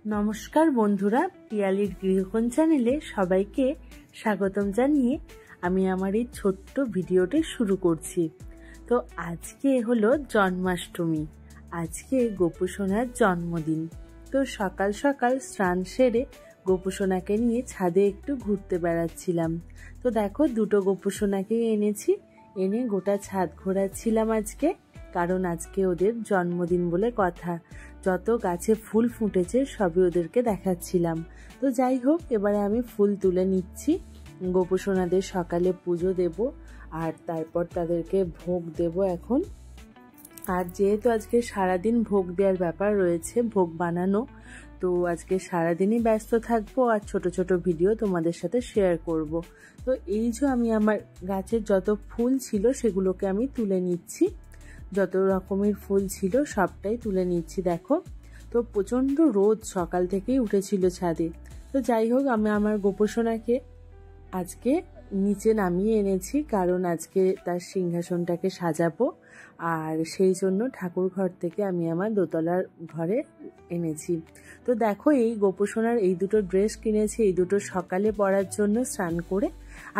নমস্কার বন্ধুরা, পিয়ালির গৃহকোণ চ্যানেলে সবাইকে স্বাগতম জানিয়ে আমি আমার এই ছোট্ট ভিডিওটি শুরু করছি। তো আজকে হলো জন্মাষ্টমী, আজকে গোপু সোনার জন্মদিন। তো সকাল সকাল স্নান সেরে গোপু সোনাকে নিয়ে ছাদে একটু ঘুরতে বেড়াচ্ছিলাম। তো দেখো, দুটো গোপু সোনাকে এনেছি, এনে গোটা ছাদ ঘোরাচ্ছিলাম আজকে, কারণ আজকে ওদের জন্মদিন বলে কথা। যত গাছে ফুল ফুটেছে সবই ওদেরকে দেখাচ্ছিলাম। তো যাই হোক, এবারে আমি ফুল তুলে নিচ্ছি। গোপু সোনাদের সকালে পুজো দেব আর তারপর তাদেরকে ভোগ দেব এখন। আর যেহেতু আজকে সারাদিন ভোগ দেওয়ার ব্যাপার রয়েছে, ভোগ বানানো, তো আজকে সারাদিনই ব্যস্ত থাকবো আর ছোট ছোট ভিডিও তোমাদের সাথে শেয়ার করব। তো এই যে আমি আমার গাছের যত ফুল ছিল সেগুলোকে আমি তুলে নিচ্ছি, যত রকমের ফুল ছিল সবটাই তুলে নিচ্ছি। দেখো, তো প্রচণ্ড রোদ সকাল থেকেই উঠেছিল ছাদে। তো যাই হোক, আমি আমার গোপু সোনাকে আজকে নিচে নামিয়ে এনেছি, কারণ আজকে তার সিংহাসনটাকে সাজাবো, আর সেই জন্য ঠাকুর ঘর থেকে আমি আমার দোতলার ঘরে এনেছি। তো দেখো, এই গোপু সোনার এই দুটো ড্রেস কিনেছি, এই দুটো সকালে পরার জন্য স্নান করে।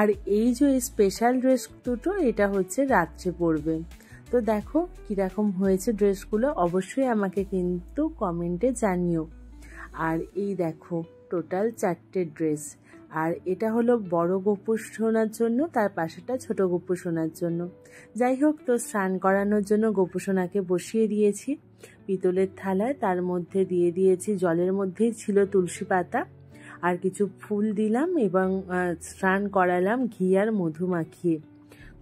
আর এই যে স্পেশাল ড্রেস দুটো, এটা হচ্ছে রাত্রে পরবে। তো দেখো কিরকম হয়েছে ড্রেসগুলো, অবশ্যই আমাকে কিন্তু কমেন্টে জানিও। আর এই দেখো, টোটাল 4টে ড্রেস। আর এটা হলো বড় গোপু সোনার জন্য, তার পাশেটা ছোট গোপু সোনার জন্য। যাই হোক, তো স্নান করানোর জন্য গোপু সোনাকে বসিয়ে দিয়েছি পিতলের থালায়, তার মধ্যে দিয়ে দিয়েছি, জলের মধ্যেই ছিল তুলসী পাতা আর কিছু ফুল দিলাম এবং স্নান করালাম ঘি আর মধু মাখিয়ে।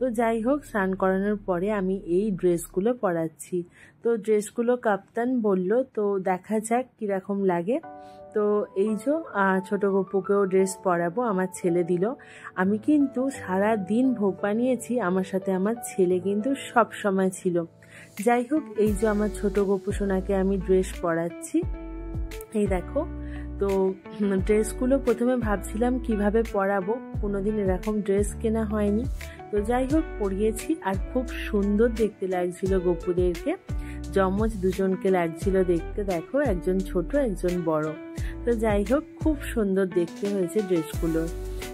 তো যাই হোক, স্নান করানোর পরে আমি এই ড্রেসগুলো পরাচ্ছি। তো ড্রেসগুলো কাপ্তান বলল, তো দেখা যাক কিরকম লাগে। তো এই যে ছোট গপুকেও ড্রেস পরাবো, আমার ছেলে দিল। আমি কিন্তু সারা দিন ভোগ বানিয়েছি, আমার সাথে আমার ছেলে কিন্তু সব সময় ছিল। যাই হোক, এই যে আমার ছোট গপু সোনাকে আমি ড্রেস পরাচ্ছি, এই দেখো। তো ড্রেসগুলো প্রথমে ভাবছিলাম কিভাবে পরাবো, কোনোদিন এরকম ড্রেস কেনা হয়নি। তো যাই হোক, পরিয়েছি আর খুব সুন্দর দেখতে লাগছিল গপুদেরকে, যমজ দুজনকে লাগছিল দেখতে। দেখো, একজন ছোট একজন বড়। তো যাই হোক, খুব সুন্দর দেখতে হয়েছে ড্রেসগুলো।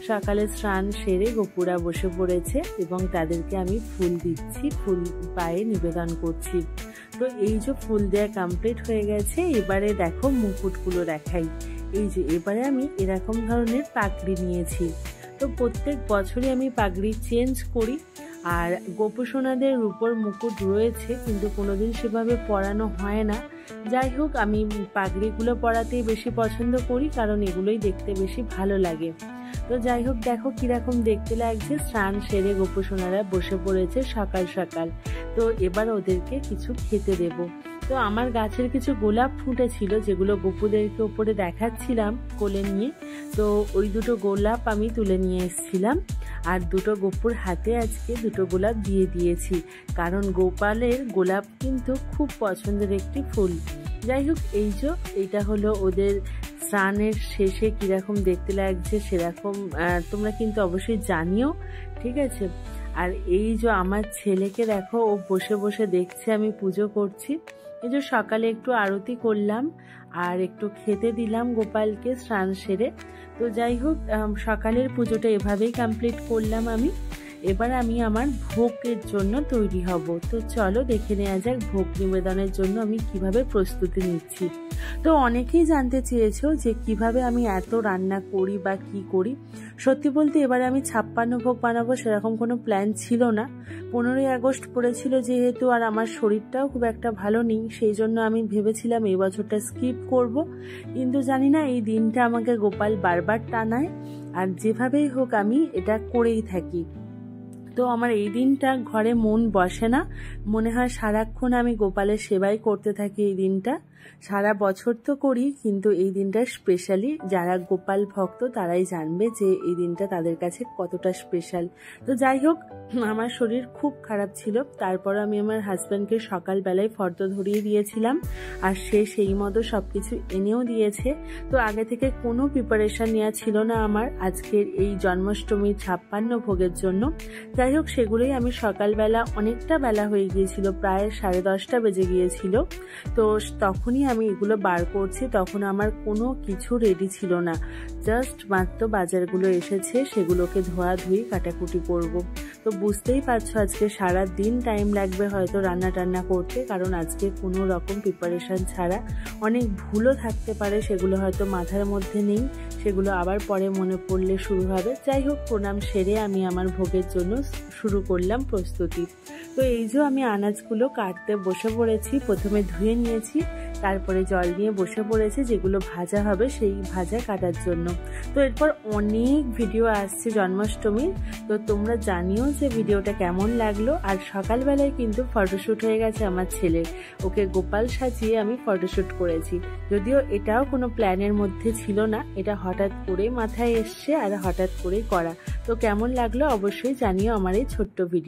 সকালে স্নান সেরে গপুরা বসে পড়েছে এবং তাদেরকে আমি ফুল দিচ্ছি, ফুল পায়ে নিবেদন করছি। তো এই যে ফুল দেওয়া কমপ্লিট হয়ে গেছে, এবারে দেখো মুকুটগুলো দেখাই। এই যে এবারে আমি এরকম ধরনের পাগড়ি নিয়েছি। তো প্রত্যেক বছরই আমি পাগড়ি চেঞ্জ করি, আর গোপু সোনাদের রূপোর মুকুট রয়েছে কিন্তু কোনোদিন সেভাবে পরানো হয় না। যাই হোক, আমি পাগড়িগুলো পরাতেই বেশি পছন্দ করি, কারণ এগুলোই দেখতে বেশি ভালো লাগে। তো যাই হোক, দেখো কিরকম দেখতে লাগছে। স্নান সেরে গোপু সোনারা বসে পড়েছে সকাল সকাল। তো এবার ওদেরকে কিছু খেতে দেব। তো আমার গাছের কিছু গোলাপ ফুটেছিল, যেগুলো গপুদেরকে ওপরে দেখাচ্ছিলাম কোলে নিয়ে। তো ওই দুটো গোলাপ আমি তুলে নিয়ে এসেছিলাম, আর দুটো গপুর হাতে আজকে দুটো গোলাপ দিয়ে দিয়েছি, কারণ গোপালের গোলাপ কিন্তু খুব পছন্দের একটি ফুল। যাই হোক, এই যে এইটা হলো ওদের স্নানের শেষে কিরকম দেখতে লাগছে, সেরকম তোমরা কিন্তু অবশ্যই জানিও, ঠিক আছে। আর এই যে আমার ছেলেকে দেখো, ও বসে বসে দেখছে আমি পুজো করছি। এই যে সকালে একটু আরতি করলাম আর একটু খেতে দিলাম গোপালকে স্নান সেরে। তো যাই হোক, সকালের পুজোটা এভাবেই কমপ্লিট করলাম আমি। এবার আমি আমার ভোগের জন্য তৈরি হব। তো চলো দেখে নেওয়া যাক ভোগ নিবেদনের জন্য আমি কিভাবে প্রস্তুতি নিচ্ছি। তো অনেকেই জানতে চেয়েছো যে কিভাবে আমি এত রান্না করি বা কি করি। সত্যি বলতে, এবারে আমি 56 ভোগ বানাবো সেরকম কোনো প্ল্যান ছিল না। 15ই আগস্ট পড়েছিল যেহেতু, আর আমার শরীরটাও খুব একটা ভালো নেই, সেই জন্য আমি ভেবেছিলাম এই বছরটা স্কিপ করব। কিন্তু জানি না, এই দিনটা আমাকে গোপাল বারবার টানায়, আর যেভাবেই হোক আমি এটা করেই থাকি। তো আমার এই দিনটা ঘরে মন বসে না, মনে হয় সারাক্ষণ আমি গোপালের সেবাই করতে থাকি। এই দিনটা সারা বছর তো করি, কিন্তু এই দিনটা স্পেশালি যারা গোপাল ভক্ত তারাই জানবে যে এই দিনটা তাদের কাছে কতটা স্পেশাল। তো যাই হোক, আমার শরীর খুব খারাপ ছিল, তারপর আমি আমার হাজব্যান্ডকে সকালবেলায় ফর্দ ধরিয়ে দিয়েছিলাম, আর সে সেই মতো সব কিছু এনেও দিয়েছে। তো আগে থেকে কোনো প্রিপারেশন নেওয়া ছিল না আমার আজকের এই জন্মাষ্টমীর 56 ভোগের জন্য। যাই হোক, সেগুলোই আমি সকালবেলা, অনেকটা বেলা হয়ে গিয়েছিল, প্রায় 10:30 বেজে গিয়েছিল। তো তখন যখনই আমি এগুলো বার করছি তখন আমার কোনো কিছু রেডি ছিল না, জাস্ট মাত্র বাজারগুলো এসেছে, সেগুলোকে ধোয়াধুয়ি কাটাকুটি করব। তো বুঝতেই পারছো আজকে সারা দিন টাইম লাগবে হয়তো রান্না টান্না করতে, কারণ আজকে কোনো রকম প্রিপারেশান ছাড়া। অনেক ভুলও থাকতে পারে, সেগুলো হয়তো মাথার মধ্যে নেই, সেগুলো আবার পরে মনে পড়লে শুরু হবে। যাই হোক, প্রণাম সেরে আমি আমার ভোগের জন্য শুরু করলাম প্রস্তুতি। তো এই যে আমি আনাজগুলো কাটতে বসে পড়েছি, প্রথমে ধুয়ে নিয়েছি, তারপরে জল নিয়ে বসে পড়েছি যেগুলো ভাজা হবে সেই ভাজা কাটার জন্য। তো এরপর অনেক ভিডিও আসছে জন্মাষ্টমীর, তো তোমরা জানিও যে ভিডিওটা কেমন লাগলো। আর সকালবেলায় কিন্তু ফটোশ্যুট হয়ে গেছে আমার ছেলের, ওকে গোপাল সাজিয়ে আমি ফটোশ্যুট করেছি। যদিও এটাও কোনো প্ল্যানের মধ্যে ছিল না, এটা হঠাৎ করেই মাথায় এসছে আর হঠাৎ করেই করা। তো কেমন লাগলো অবশ্যই জানিও আমার এই ছোট্ট ভিডিও।